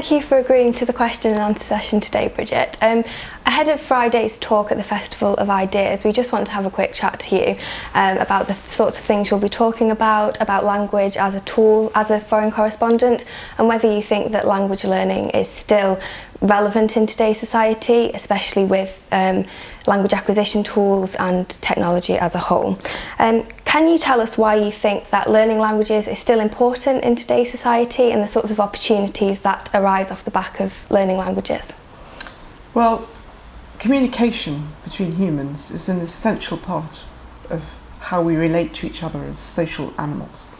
thank you for agreeing to the question and answer session today, Bridget. Ahead of Friday's talk at the Festival of Ideas, we just want to have a quick chat to you about the sorts of things you'll be talking about language as a tool, as a foreign correspondent, and whether you think that language learning is still relevant in today's society, especially with language acquisition tools and technology as a whole. Can you tell us why you think that learning languages is still important in today's society and the sorts of opportunities that arise off the back of learning languages? Well, communication between humans is an essential part of how we relate to each other as social animals.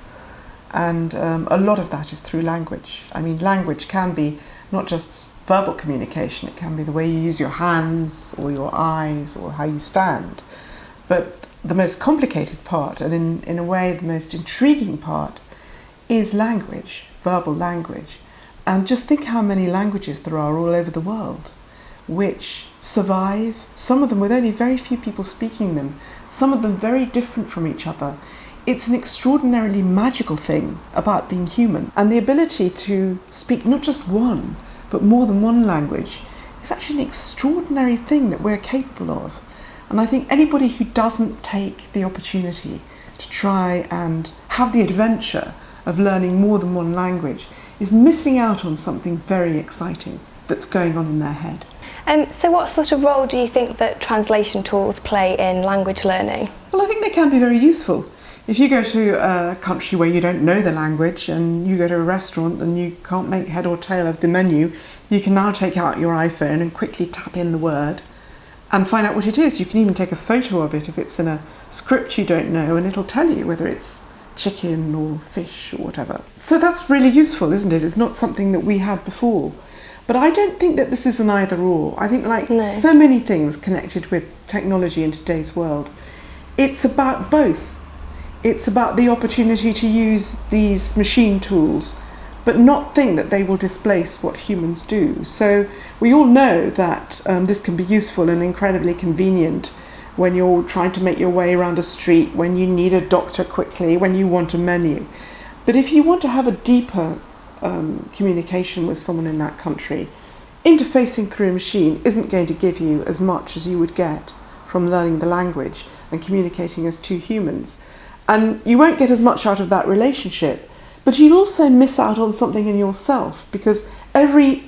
And a lot of that is through language. I mean, language can be not just verbal communication, it can be the way you use your hands or your eyes or how you stand. But the most complicated part, and in a way the most intriguing part, is language, verbal language. And just think how many languages there are all over the world which survive, some of them with only very few people speaking them, some of them very different from each other. It's an extraordinarily magical thing about being human. And the ability to speak not just one, but more than one language is actually an extraordinary thing that we're capable of. And I think anybody who doesn't take the opportunity to try and have the adventure of learning more than one language is missing out on something very exciting that's going on in their head. So what sort of role do you think that translation tools play in language learning? Well, I think they can be very useful. If you go to a country where you don't know the language and you go to a restaurant and you can't make head or tail of the menu, you can now take out your iPhone and quickly tap in the word and find out what it is. You can even take a photo of it if it's in a script you don't know, and it'll tell you whether it's chicken or fish or whatever. So that's really useful, isn't it? It's not something that we had before. But I don't think that this is an either or. I think so many things connected with technology in today's world, it's about both. It's about the opportunity to use these machine tools, but not think that they will displace what humans do. So we all know that this can be useful and incredibly convenient when you're trying to make your way around a street, when you need a doctor quickly, when you want a menu. But if you want to have a deeper communication with someone in that country, interfacing through a machine isn't going to give you as much as you would get from learning the language and communicating as two humans. And you won't get as much out of that relationship, but you'll also miss out on something in yourself, because every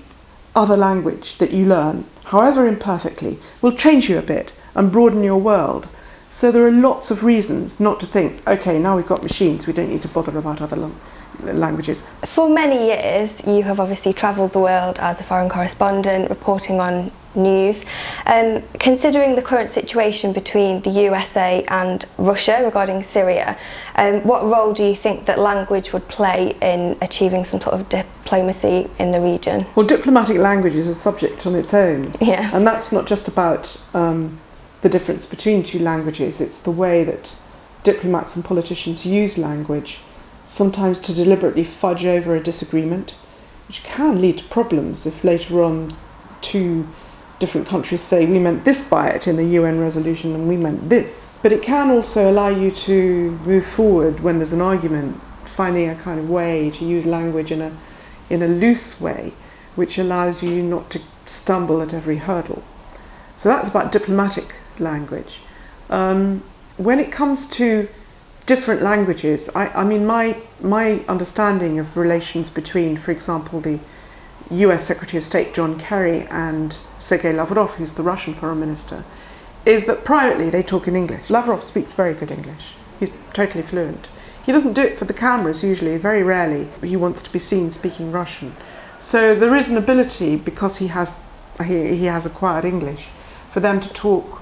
other language that you learn, however imperfectly, will change you a bit and broaden your world. So there are lots of reasons not to think, okay, now we've got machines, we don't need to bother about other languages. For many years, you have obviously travelled the world as a foreign correspondent, reporting on news. Considering the current situation between the USA and Russia regarding Syria, what role do you think that language would play in achieving some sort of diplomacy in the region? Well, diplomatic language is a subject on its own. Yes. And that's not just about the difference between two languages, it's the way that diplomats and politicians use language, sometimes to deliberately fudge over a disagreement, which can lead to problems if later on two different countries say we meant this by it in the UN resolution and we meant this. But it can also allow you to move forward when there's an argument, finding a kind of way to use language in a loose way, which allows you not to stumble at every hurdle. So that's about diplomatic language. When it comes to different languages, I mean, my understanding of relations between, for example, the US Secretary of State John Kerry and Sergei Lavrov, who's the Russian foreign minister, is that privately they talk in English. Lavrov speaks very good English. He's totally fluent. He doesn't do it for the cameras usually, very rarely. He wants to be seen speaking Russian. So there is an ability, because he has acquired English, for them to talk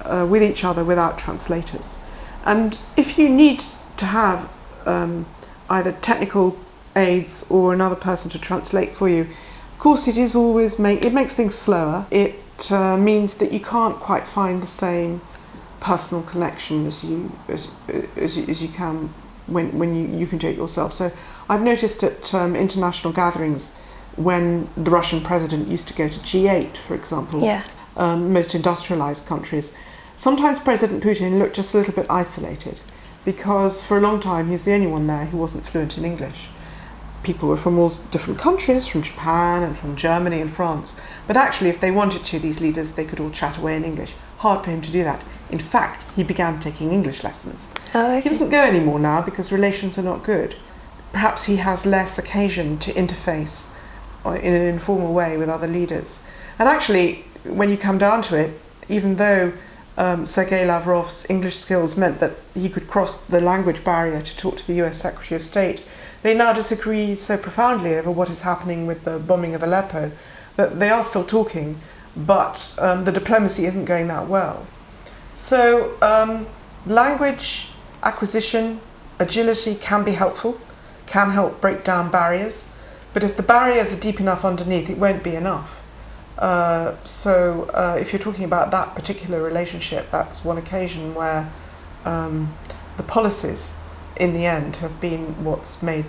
with each other without translators. And if you need to have either technical aids or another person to translate for you, of course it is always it makes things slower. It means that you can't quite find the same personal connection as you can when you can do it yourself. So I've noticed at international gatherings, when the Russian president used to go to G8, for example, yes, most industrialized countries, sometimes President Putin looked just a little bit isolated, because for a long time he was the only one there who wasn't fluent in English. people were from all different countries, from Japan and from Germany and France. But actually, if they wanted to, these leaders, they could all chat away in English. Hard for him to do that. In fact, he began taking English lessons. Oh, okay. He doesn't go anymore now because relations are not good. Perhaps he has less occasion to interface in an informal way with other leaders. And actually, when you come down to it, even though Sergei Lavrov's English skills meant that he could cross the language barrier to talk to the US Secretary of State, they now disagree so profoundly over what is happening with the bombing of Aleppo that they are still talking, but the diplomacy isn't going that well. So language acquisition, agility can be helpful, can help break down barriers, but if the barriers are deep enough underneath, it won't be enough. So if you're talking about that particular relationship, that's one occasion where the policies in the end have been what's made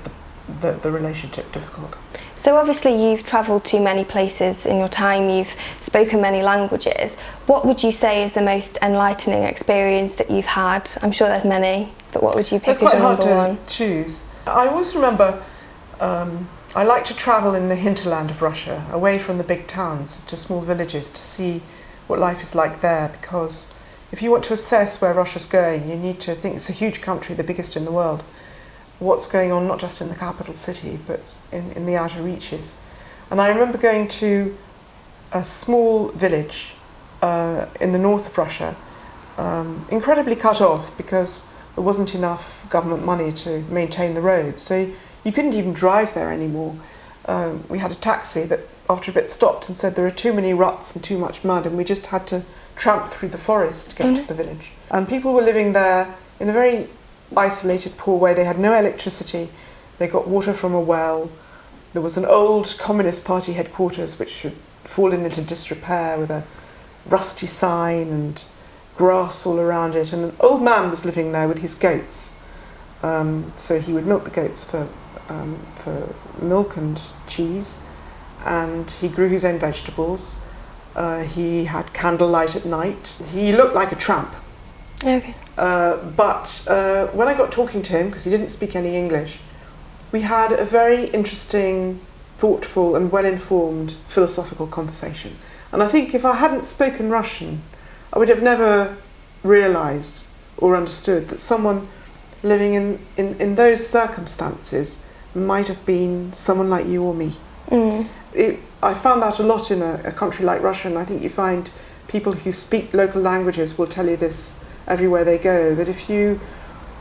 the relationship difficult. So obviously you've travelled to many places in your time, you've spoken many languages. What would you say is the most enlightening experience that you've had? I'm sure there's many, but what would you pick as your number one? It's quite hard to choose. I always remember I like to travel in the hinterland of Russia, away from the big towns, to small villages, to see what life is like there, because if you want to assess where Russia's going, you need to think it's a huge country, the biggest in the world. What's going on not just in the capital city, but in the outer reaches. And I remember going to a small village in the north of Russia, incredibly cut off because there wasn't enough government money to maintain the roads. So you couldn't even drive there anymore. We had a taxi that after a bit stopped and said there are too many ruts and too much mud, and we just had to tramp through the forest to get to the village. And people were living there in a very isolated, poor way. They had no electricity, they got water from a well. There was an old Communist Party headquarters which had fallen into disrepair with a rusty sign and grass all around it, and an old man was living there with his goats. So he would milk the goats for milk and cheese, and he grew his own vegetables. He had candlelight at night. He looked like a tramp. Okay. But when I got talking to him, because he didn't speak any English, we had a very interesting, thoughtful and well-informed philosophical conversation. And I think if I hadn't spoken Russian, I would have never realised or understood that someone living in those circumstances might have been someone like you or me. I found that a lot in a country like Russia, and I think you find people who speak local languages will tell you this everywhere they go, that if you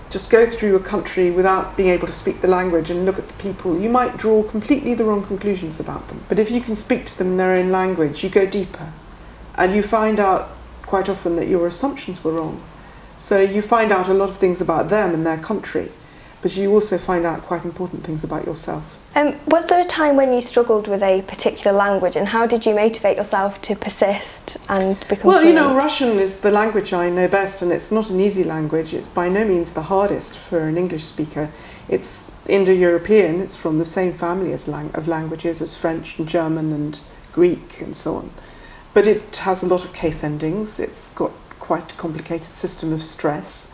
just go through a country without being able to speak the language and look at the people, you might draw completely the wrong conclusions about them. But if you can speak to them in their own language, you go deeper, and you find out quite often that your assumptions were wrong. So you find out a lot of things about them and their country, but you also find out quite important things about yourself. Was there a time when you struggled with a particular language, and how did you motivate yourself to persist and become Well, fluent? you know, Russian is the language I know best, and it's not an easy language. It's by no means the hardest for an English speaker. It's Indo-European. It's from the same family of languages as French and German and Greek and so on. But it has a lot of case endings. It's got quite a complicated system of stress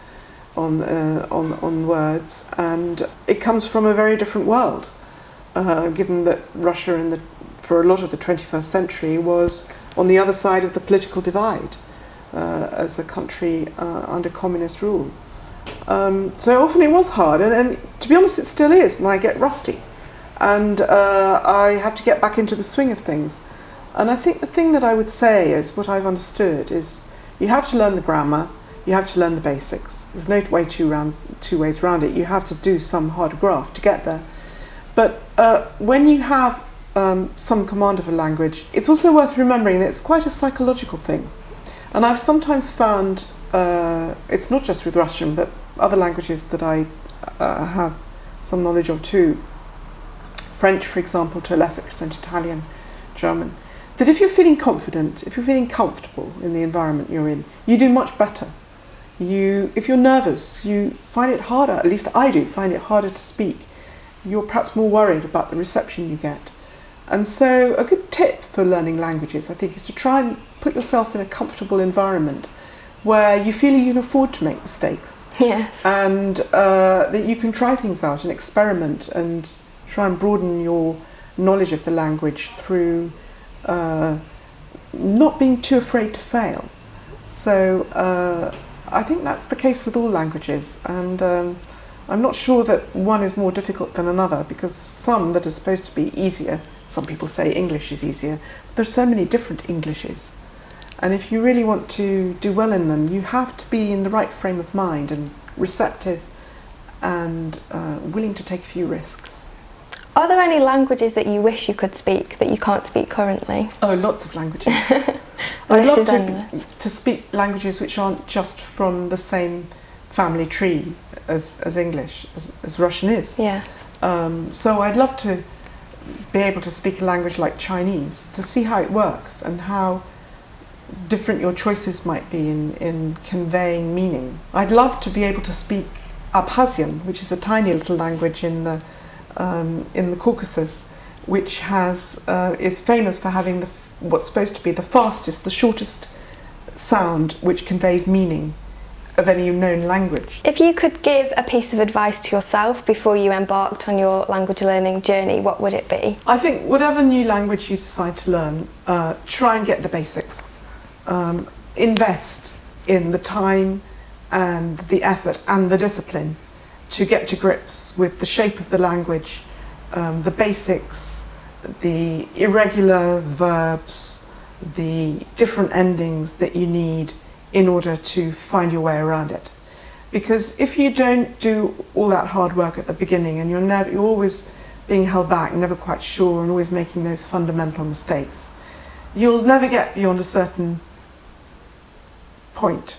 on words, and it comes from a very different world. Given that Russia for a lot of the 21st century was on the other side of the political divide as a country under communist rule. So often it was hard, and to be honest it still is, and I get rusty. And I have to get back into the swing of things. And I think the thing that I would say is what I've understood is you have to learn the grammar, you have to learn the basics. There's no way two ways around it. You have to do some hard graft to get there. But when you have some command of a language, it's also worth remembering that it's quite a psychological thing. And I've sometimes found, it's not just with Russian, but other languages that I have some knowledge of too, French, for example, to a lesser extent Italian, German, that if you're feeling confident, if you're feeling comfortable in the environment you're in, you do much better. If you're nervous, you find it harder, at least I do, find it harder to speak. You're perhaps more worried about the reception you get. And so a good tip for learning languages, I think, is to try and put yourself in a comfortable environment where you feel you can afford to make mistakes. Yes. And that you can try things out and experiment and Try and broaden your knowledge of the language through not being too afraid to fail. So I think that's the case with all languages, and I'm not sure that one is more difficult than another, because some that are supposed to be easier, some people say English is easier, but there's so many different Englishes. And if you really want to do well in them, you have to be in the right frame of mind and receptive and willing to take a few risks. Are there any languages that you wish you could speak that you can't speak currently? Oh, lots of languages. The I'd list love is endless. to speak languages which aren't just from the same family tree as English, as Russian is. Yes. So I'd love to be able to speak a language like Chinese, to see how it works and how different your choices might be in conveying meaning. I'd love to be able to speak Abkhazian, which is a tiny little language in the Caucasus, which is famous for having what's supposed to be the fastest, the shortest sound, which conveys meaning of any known language. If you could give a piece of advice to yourself before you embarked on your language learning journey, what would it be? I think whatever new language you decide to learn, try and get the basics. Invest in the time and the effort and the discipline to get to grips with the shape of the language, the basics, the irregular verbs, the different endings that you need in order to find your way around it. Because if you don't do all that hard work at the beginning, and you're always being held back, never quite sure, and always making those fundamental mistakes, you'll never get beyond a certain point.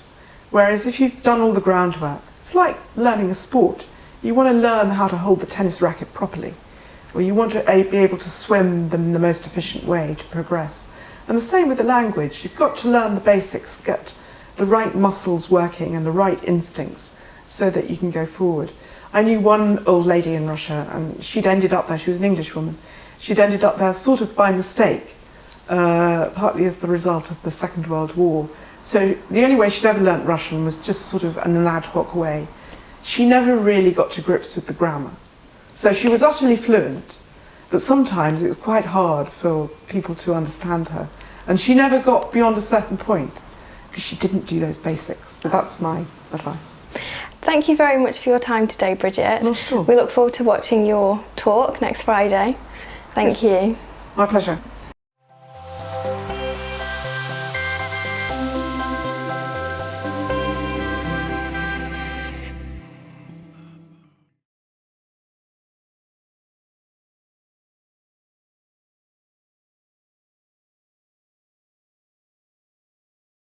Whereas if you've done all the groundwork, it's like learning a sport. You want to learn how to hold the tennis racket properly, or you want to be able to swim in the most efficient way to progress. And the same with the language. You've got to learn the basics, get the right muscles working and the right instincts so that you can go forward. I knew one old lady in Russia, and she'd ended up there, she was an English woman, she'd ended up there sort of by mistake, partly as the result of the Second World War. So the only way she'd ever learnt Russian was just sort of in an ad hoc way. She never really got to grips with the grammar. So she was utterly fluent, but sometimes it was quite hard for people to understand her. And she never got beyond a certain point because she didn't do those basics. So that's my advice. Thank you very much for your time today, Bridget. Not at all. We look forward to watching your talk next Friday. Thank you. My pleasure.